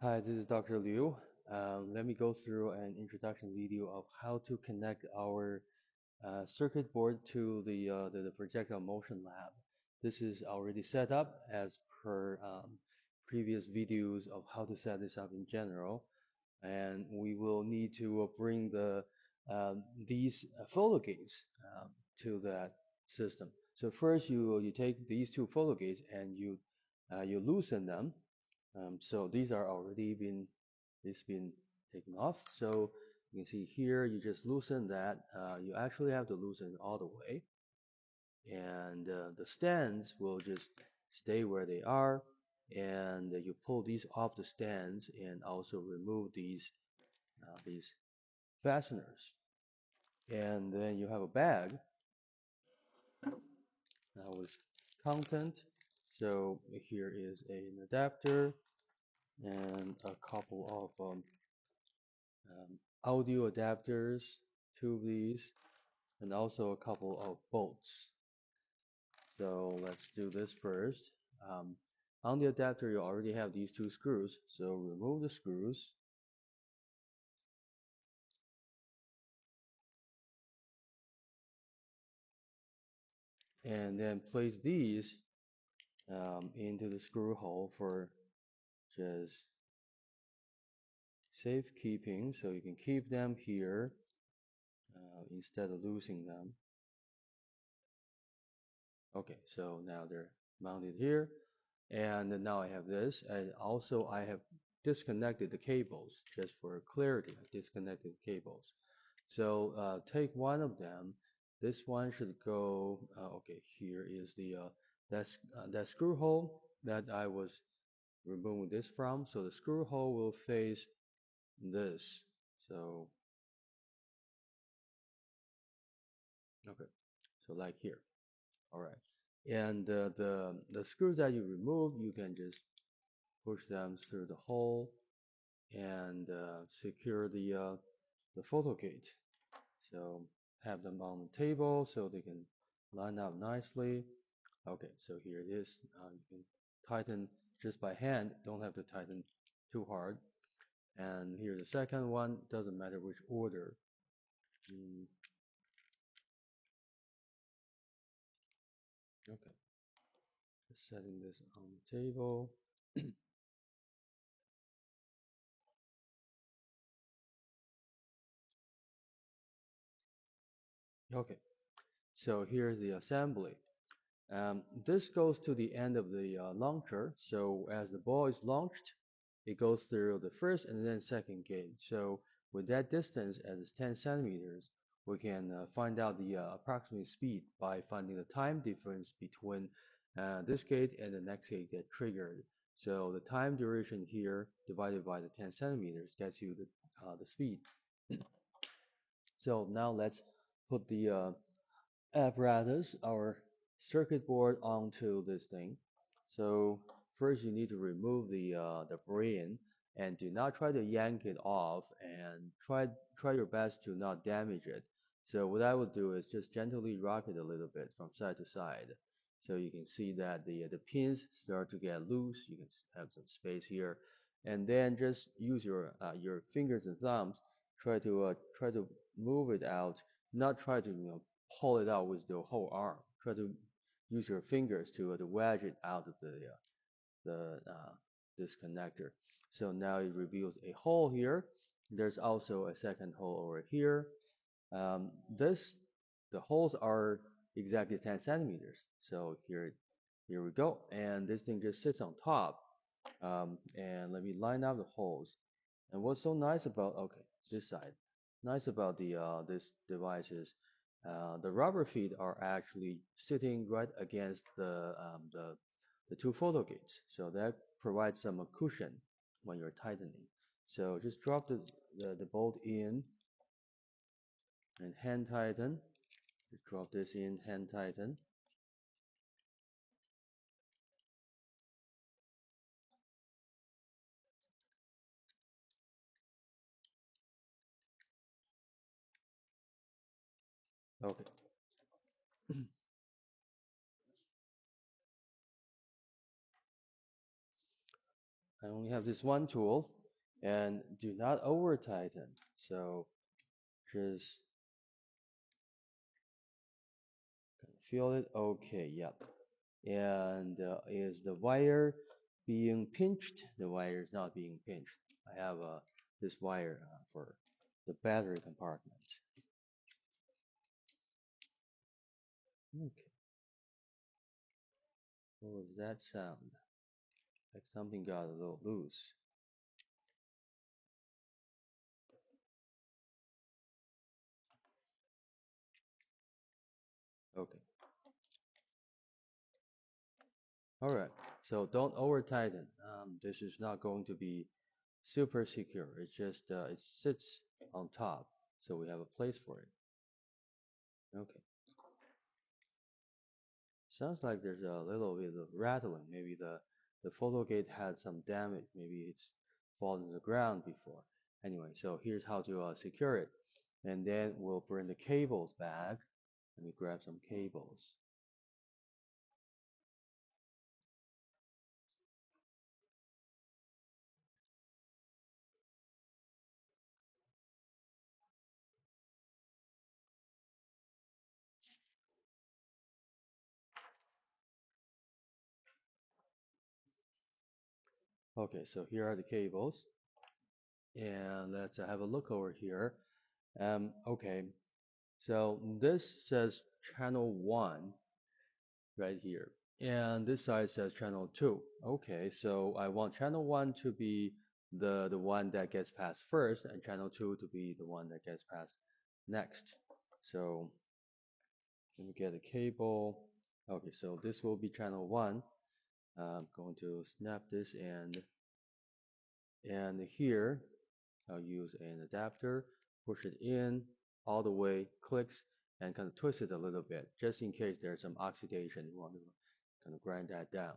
Hi, this is Dr. Liu. Let me go through an introduction video of how to connect our circuit board to the projectile motion lab. This is already set up as per previous videos of how to set this up in general, and we will need to bring these photo gates to that system. So first, you take these two photo gates and you loosen them. So these are already been taken off. So you can see here, you just loosen that. You actually have to loosen it all the way, and the stands will just stay where they are. And you pull these off the stands and also remove these fasteners. And then you have a bag with content. So here is an adapter and a couple of audio adapters, two of these, and also a couple of bolts. So let's do this first. Um, on the adapter, you already have these two screws, so remove the screws. And then place these into the screw hole for just safekeeping, so you can keep them here instead of losing them. Okay, so now they're mounted here, and now I have this, and also I have disconnected the cables just for clarity. I disconnected the cables. So take one of them. This one should go. Okay, here is that screw hole that I was removing this from. So the screw hole will face this. So okay, so like here. All right. And the screws that you remove, you can just push them through the hole and secure the photo gate. So have them on the table so they can line up nicely. Okay, so here it is. You can tighten just by hand. Don't have to tighten too hard. And here's the second one. Doesn't matter which order. Mm, okay, just setting this on the table. Okay, so here's the assembly. This goes to the end of the launcher. So as the ball is launched, it goes through the first and then second gate. So with that distance as 10 centimeters, we can find out the approximate speed by finding the time difference between this gate and the next gate that triggered. So the time duration here divided by the 10 centimeters gets you the speed. So now let's put the apparatus, our circuit board onto this thing. So first you need to remove the brain and do not try to yank it off and try your best to not damage it. So what I would do is just gently rock it a little bit from side to side. So you can see that the pins start to get loose. You can have some space here, and then just use your fingers and thumbs. Try to move it out. Not try to pull it out with the whole arm. Try to use your fingers to wedge it out of the this connector. So now it reveals a hole here. There's also a second hole over here. This the holes are exactly 10 centimeters. So here we go. And this thing just sits on top. And let me line up the holes. And what's so nice about okay this side, nice about the this device is the rubber feet are actually sitting right against the two photo gates, so that provides some cushion when you're tightening. So just drop the bolt in and hand tighten. Just drop this in, hand tighten. Okay. I only have this one tool, and do not over tighten. So just feel it. Okay, yep. And is the wire being pinched? The wire is not being pinched. I have this wire for the battery compartment. Okay, what was that sound? Like something got a little loose. Okay, all right. So don't over tighten. This is not going to be super secure. It's just it sits on top, so we have a place for it. Okay. Sounds like there's a little bit of rattling. Maybe the photo gate had some damage. Maybe it's fallen to the ground before. Anyway, so here's how to secure it. And then we'll bring the cables back. Let me grab some cables. Okay, so here are the cables. And let's have a look over here. Okay, so this says channel 1 right here. And this side says channel 2. Okay, so I want channel 1 to be the one that gets passed first and channel 2 to be the one that gets passed next. So let me get a cable. Okay, so this will be channel 1. I'm going to snap this and here I'll use an adapter, push it in all the way, clicks, and kind of twist it a little bit, just in case there's some oxidation. You want to kind of grind that down.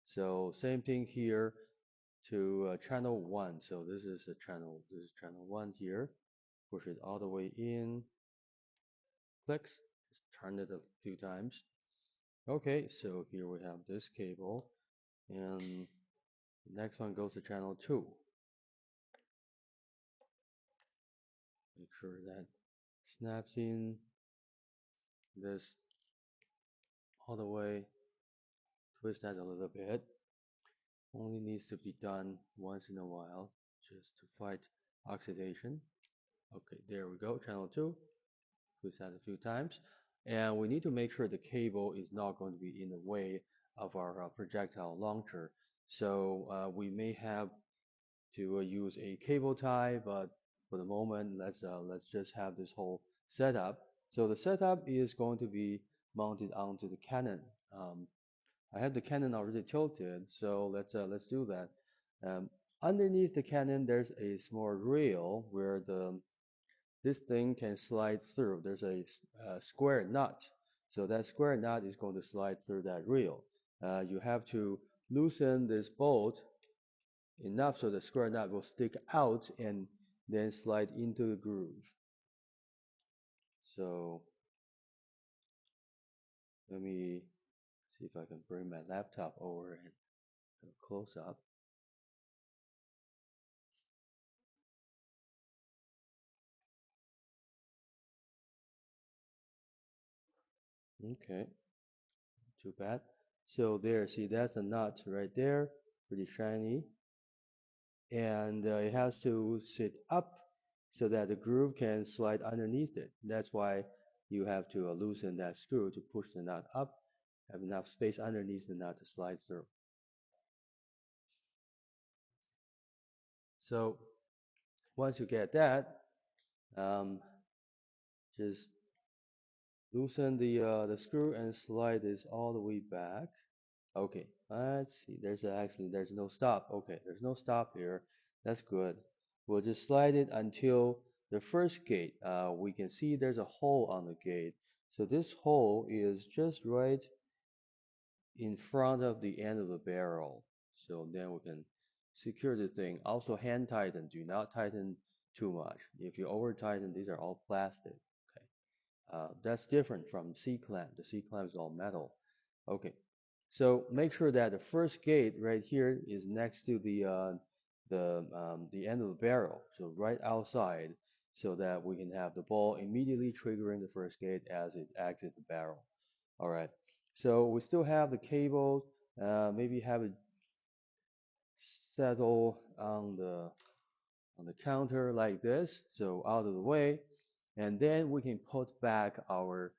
So same thing here to channel 1. So this is channel 1 here. Push it all the way in, clicks, just turn it a few times. Okay, so here we have this cable, and the next one goes to channel 2. Make sure that snaps in this all the way, twist that a little bit. Only needs to be done once in a while just to fight oxidation. Okay, there we go, channel 2. Twist that a few times. And we need to make sure the cable is not going to be in the way of our projectile launcher. So we may have to use a cable tie, but for the moment, let's just have this whole setup. So the setup is going to be mounted onto the cannon. Um, I have the cannon already tilted, so let's do that. Um, Underneath the cannon, there's a small rail where the this thing can slide through. There's a square nut, so that square nut is going to slide through that rail. You have to loosen this bolt enough so the square nut will stick out and then slide into the groove. So let me see if I can bring my laptop over and close up. Okay, too bad. So there, see that's a nut right there, pretty shiny. And it has to sit up so that the groove can slide underneath it. That's why you have to loosen that screw to push the nut up, have enough space underneath the nut to slide through. So once you get that, um, just loosen the screw and slide this all the way back. Okay, let's see. There's no stop. Okay, there's no stop here. That's good. We'll just slide it until the first gate. We can see there's a hole on the gate. So this hole is just right in front of the end of the barrel. So then we can secure the thing. Also hand tighten. Do not tighten too much. If you over tighten, these are all plastic. Okay. That's different from C clamp. The C clamp is all metal. Okay. So make sure that the first gate right here is next to the end of the barrel, so right outside, so that we can have the ball immediately triggering the first gate as it exits the barrel. All right. So we still have the cable. Maybe have it settle on the counter like this, so out of the way, and then we can put back our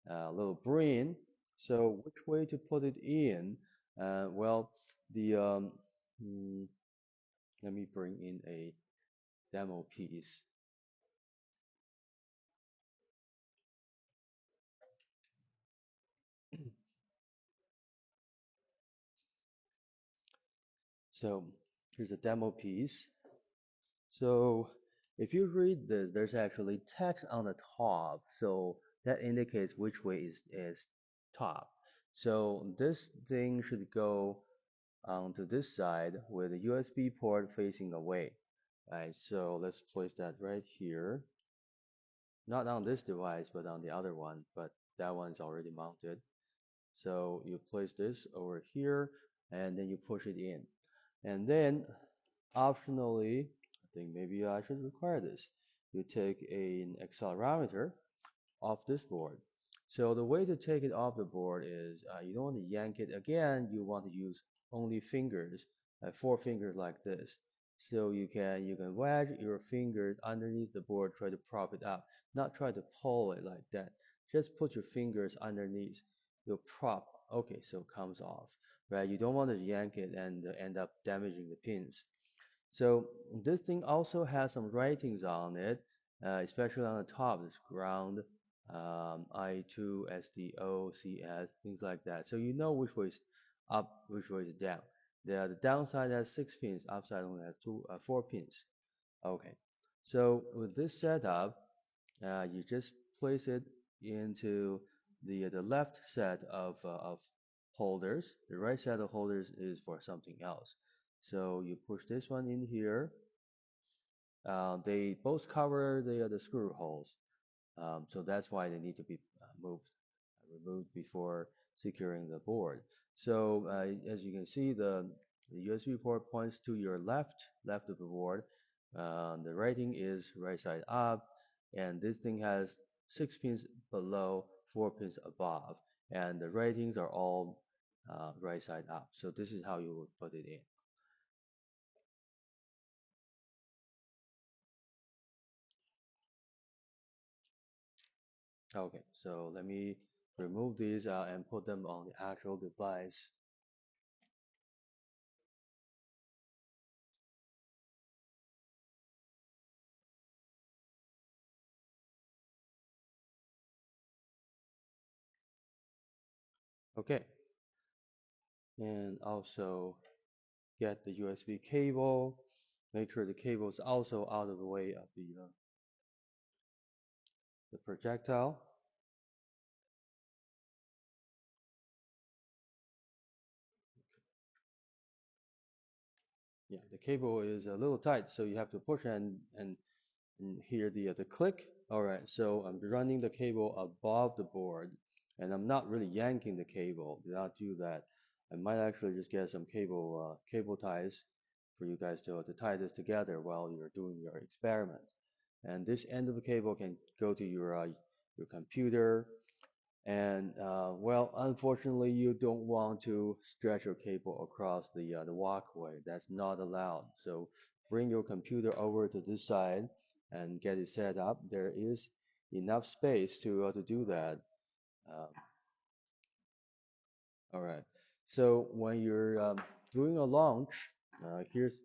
little brain. So which way to put it in? Well, the hmm, let me bring in a demo piece. So here's a demo piece. So if you read this, there's actually text on the top, so that indicates which way is top. So this thing should go onto this side with a USB port facing away. Right, so let's place that right here. Not on this device, but on the other one, but that one's already mounted. So you place this over here and then you push it in. And then optionally, I think maybe I should require this. You take an accelerometer off this board. So the way to take it off the board is you don't want to yank it again. You want to use only fingers, four fingers like this. So you can wedge your fingers underneath the board, try to prop it up, not try to pull it like that. Just put your fingers underneath. You'll prop. Okay, so it comes off, right? You don't want to yank it and end up damaging the pins. So this thing also has some writings on it, especially on the top, this ground, I2, SDO, CS, things like that. So you know which way is up, which way is down. The downside has 6 pins, upside only has 4 pins. Okay, so with this setup, you just place it into the left set of holders. The right set of holders is for something else. So you push this one in here. They both cover the screw holes, so that's why they need to be removed before securing the board. So as you can see, the USB port points to your left of the board. The rating is right side up, and this thing has 6 pins below, 4 pins above, and the ratings are all right side up. So this is how you would put it in. Okay, so let me remove these and put them on the actual device. Okay, and also get the USB cable. Make sure the cable is also out of the way of the projectile. Yeah, the cable is a little tight, so you have to push and hear the click. All right, so I'm running the cable above the board, and I'm not really yanking the cable. Do not do that. I might actually just get some cable ties for you guys to tie this together while you're doing your experiment. And this end of the cable can go to your computer. And well, unfortunately, you don't want to stretch your cable across the walkway. That's not allowed. So bring your computer over to this side and get it set up. There is enough space to do that. Um, all right. So when you're doing a launch, here's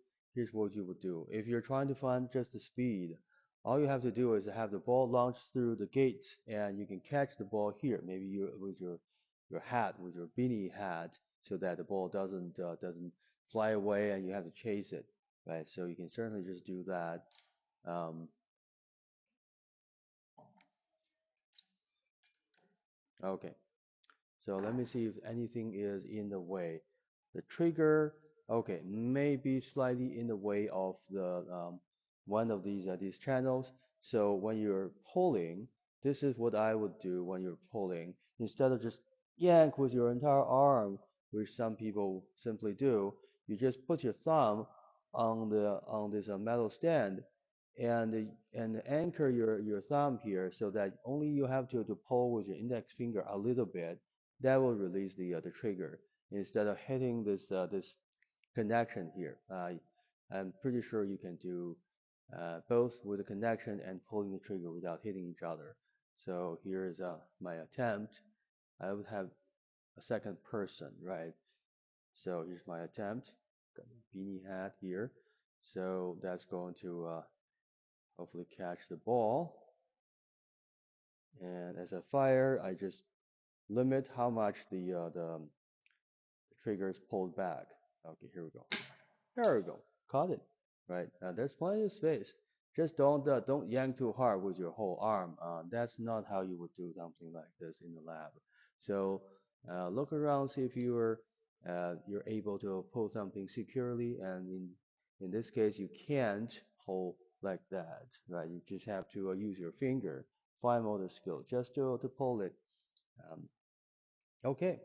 what you would do. If you're trying to find just the speed, all you have to do is have the ball launch through the gates, and you can catch the ball here. Maybe with your hat, with your beanie hat, so that the ball doesn't fly away and you have to chase it, right? So you can certainly just do that. Um, okay. So let me see if anything is in the way. The trigger, okay, may be slightly in the way of the one of these channels. So when you're pulling, this is what I would do when you're pulling. Instead of just yank with your entire arm, which some people simply do. You just put your thumb on this metal stand and anchor your thumb here so that only you have to pull with your index finger a little bit. That will release the trigger instead of hitting this connection here. I'm pretty sure you can do both with the connection and pulling the trigger without hitting each other. So here's my attempt. I would have a second person, right? So here's my attempt. Got my beanie hat here. So that's going to hopefully catch the ball. And as I fire, I just limit how much the trigger is pulled back. Okay, here we go. There we go. Caught it. Right. There's plenty of space. Just don't yank too hard with your whole arm. That's not how you would do something like this in the lab. So look around, see if you're able to pull something securely. And in this case, you can't pull like that. Right. You just have to use your finger, fine motor skill, just to pull it. Um, Okay,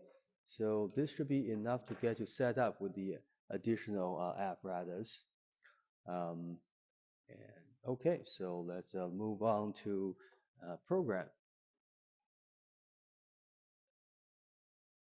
so this should be enough to get you set up with the additional apparatus. Um, and okay, so let's move on to program.